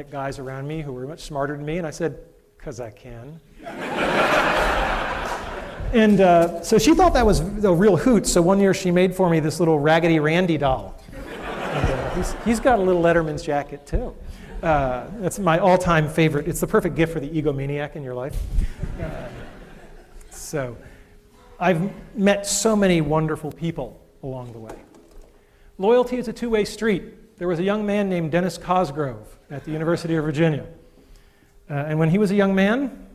guys around me who were much smarter than me, and I said, "'Cause I can." And so she thought that was a real hoot, so one year she made for me this little Raggedy Randy doll. And, he's got a little Letterman's jacket, too. That's my all-time favorite. It's the perfect gift for the egomaniac in your life. So I've met so many wonderful people along the way. Loyalty is a two-way street. There was a young man named Dennis Cosgrove at the University of Virginia. And when he was a young man,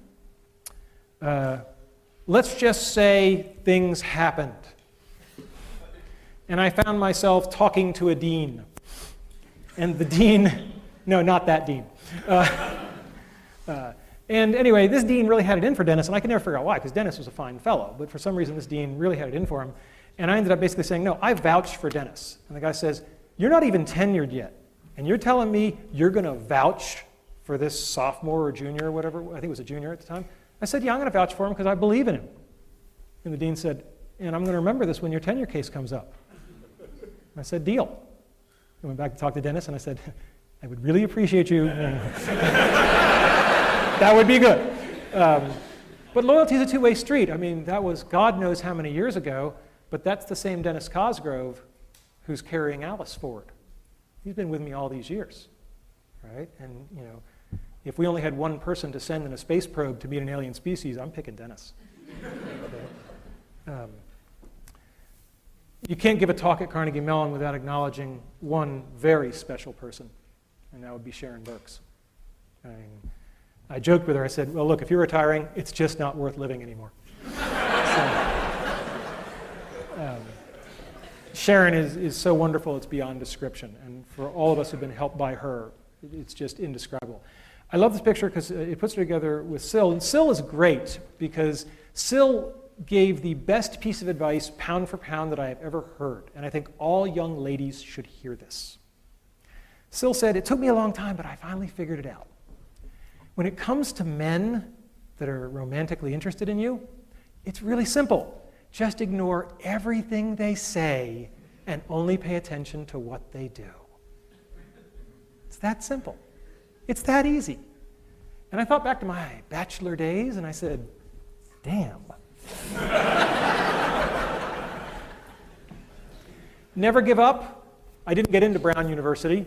let's just say things happened. And I found myself talking to a dean. And the dean, no, not that dean. And anyway, this dean really had it in for Dennis, and I could never figure out why, because Dennis was a fine fellow. But for some reason, this dean really had it in for him. And I ended up basically saying, no, I vouched for Dennis. And the guy says, you're not even tenured yet. And you're telling me you're going to vouch for this sophomore or junior or whatever? I think it was a junior at the time. I said, yeah, I'm going to vouch for him because I believe in him. And the dean said, and I'm going to remember this when your tenure case comes up. I said, deal. I went back to talk to Dennis, and I said, I would really appreciate you. That would be good. But loyalty is a two-way street. I mean, that was God knows how many years ago, but that's the same Dennis Cosgrove who's carrying Alice forward. He's been with me all these years, right? And, you know, if we only had one person to send in a space probe to meet an alien species, I'm picking Dennis. Okay. You can't give a talk at Carnegie Mellon without acknowledging one very special person, and that would be Sharon Burks. I mean, I joked with her, I said, well, look, if you're retiring, it's just not worth living anymore. Sharon is so wonderful, it's beyond description. And for all of us who've been helped by her, it's just indescribable. I love this picture because it puts her together with Syl. And Syl is great because Syl gave the best piece of advice, pound for pound, that I have ever heard. And I think all young ladies should hear this. Syl said, it took me a long time, but I finally figured it out. When it comes to men that are romantically interested in you, it's really simple. Just ignore everything they say and only pay attention to what they do. It's that simple. It's that easy. And I thought back to my bachelor days, and I said, damn. Never give up. I didn't get into Brown University.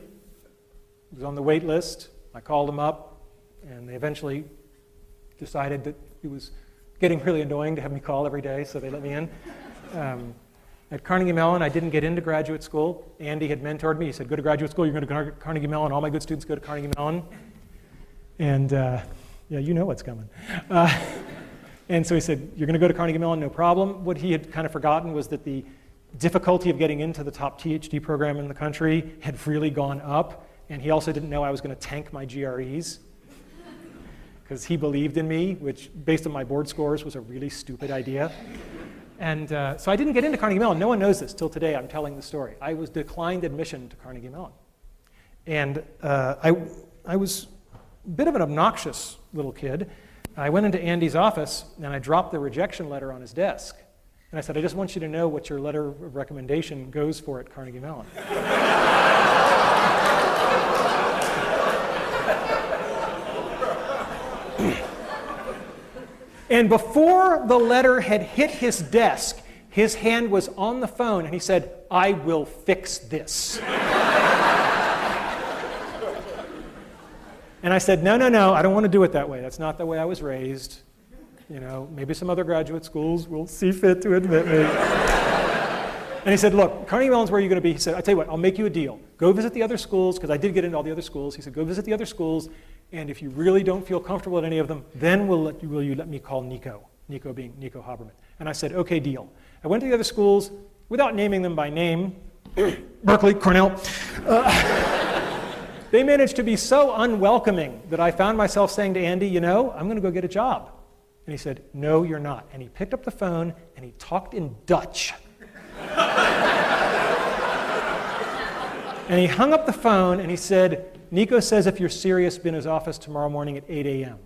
I was on the wait list. I called them up, and they eventually decided that it was getting really annoying to have me call every day, so they let me in. At Carnegie Mellon, I didn't get into graduate school. Andy had mentored me. He said, go to graduate school, you're going to go to Carnegie Mellon. All my good students go to Carnegie Mellon. And yeah, you know what's coming. And so he said, you're going to go to Carnegie Mellon, no problem. What he had kind of forgotten was that the difficulty of getting into the top PhD program in the country had really gone up. And he also didn't know I was going to tank my GREs, because he believed in me, which, based on my board scores, was a really stupid idea. And so I didn't get into Carnegie Mellon. No one knows this till today. I'm telling the story. I was declined admission to Carnegie Mellon. And I was a bit of an obnoxious little kid. I went into Andy's office, and I dropped the rejection letter on his desk. And I said, I just want you to know what your letter of recommendation goes for at Carnegie Mellon. And before the letter had hit his desk, his hand was on the phone, and he said, I will fix this. And I said, no, I don't want to do it that way. That's not the way I was raised. You know, maybe some other graduate schools will see fit to admit me. And he said, look, Carnegie Mellon's where you're going to be. He said, I'll tell you what, I'll make you a deal. Go visit the other schools, because I did get into all the other schools. He said, go visit the other schools, and if you really don't feel comfortable at any of them, then will you let me call Nico? Nico being Nico Haberman. And I said, okay, deal. I went to the other schools without naming them by name. Berkeley, Cornell. They managed to be so unwelcoming that I found myself saying to Andy, you know, I'm going to go get a job. And he said, no, you're not. And he picked up the phone, and he talked in Dutch. And he hung up the phone, and he said, Nico says if you're serious, be in his office tomorrow morning at 8 a.m.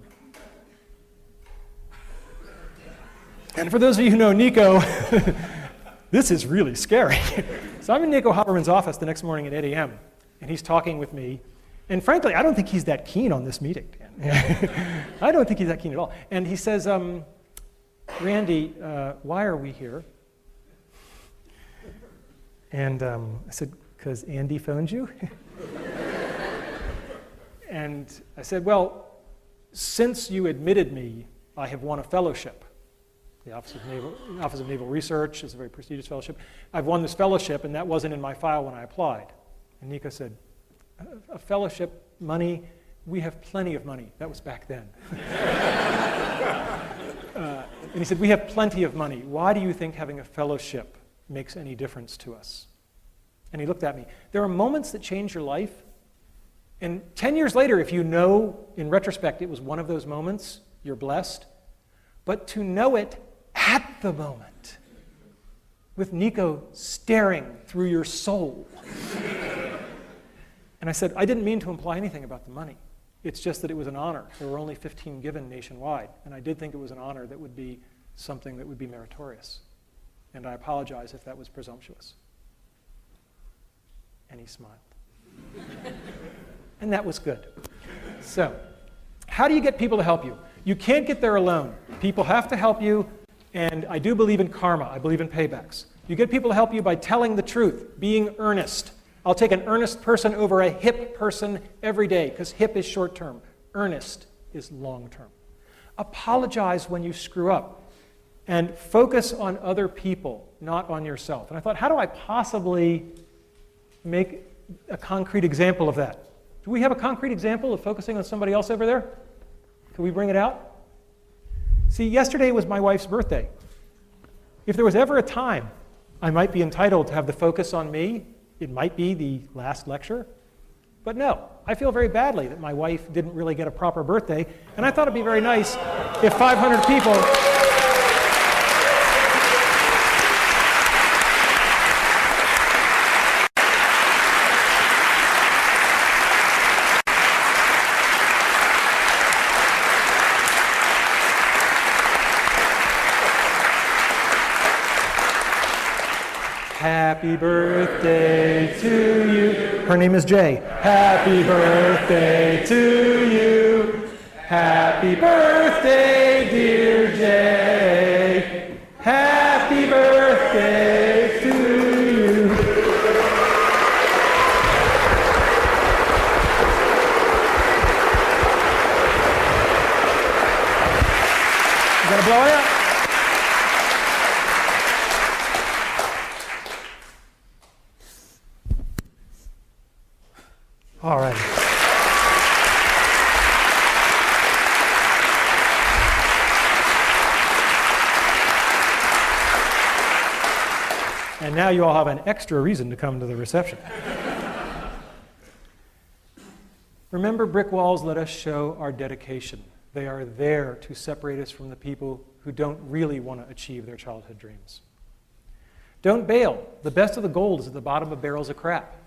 And for those of you who know Nico, this is really scary. So I'm in Nico Haberman's office the next morning at 8 a.m., and he's talking with me, And frankly, I don't think he's that keen on this meeting, Dan. I don't think he's that keen at all. And he says, Randy, why are we here? And I said, because Andy phoned you? And I said, well, since you admitted me, I have won a fellowship. The Office of Naval Research is a very prestigious fellowship. I've won this fellowship, and that wasn't in my file when I applied. And Nico said, a fellowship, money, we have plenty of money. That was back then. And he said, we have plenty of money. Why do you think having a fellowship makes any difference to us? And he looked at me. There are moments that change your life. And 10 years later, if you know, in retrospect, it was one of those moments, you're blessed. But to know it at the moment, with Nico staring through your soul. And I said, I didn't mean to imply anything about the money. It's just that it was an honor. There were only 15 given nationwide. And I did think it was an honor that would be something that would be meritorious. And I apologize if that was presumptuous. And he smiled. And that was good. So, how do you get people to help you? You can't get there alone. People have to help you, and I do believe in karma. I believe in paybacks. You get people to help you by telling the truth, being earnest. I'll take an earnest person over a hip person every day, because hip is short term. Earnest is long term. Apologize when you screw up, and focus on other people, not on yourself. And I thought, how do I possibly make a concrete example of that? Do we have a concrete example of focusing on somebody else over there? Can we bring it out? See, yesterday was my wife's birthday. If there was ever a time I might be entitled to have the focus on me, it might be the last lecture. But no, I feel very badly that my wife didn't really get a proper birthday, and I thought it'd be very nice if 500 people... Happy birthday to you. Her name is Jay. Happy birthday to you. Happy birthday, dear Jay. Happy birthday to you. You gotta blow it out. All right. And now you all have an extra reason to come to the reception. Remember, brick walls let us show our dedication. They are there to separate us from the people who don't really want to achieve their childhood dreams. Don't bail. The best of the gold is at the bottom of barrels of crap.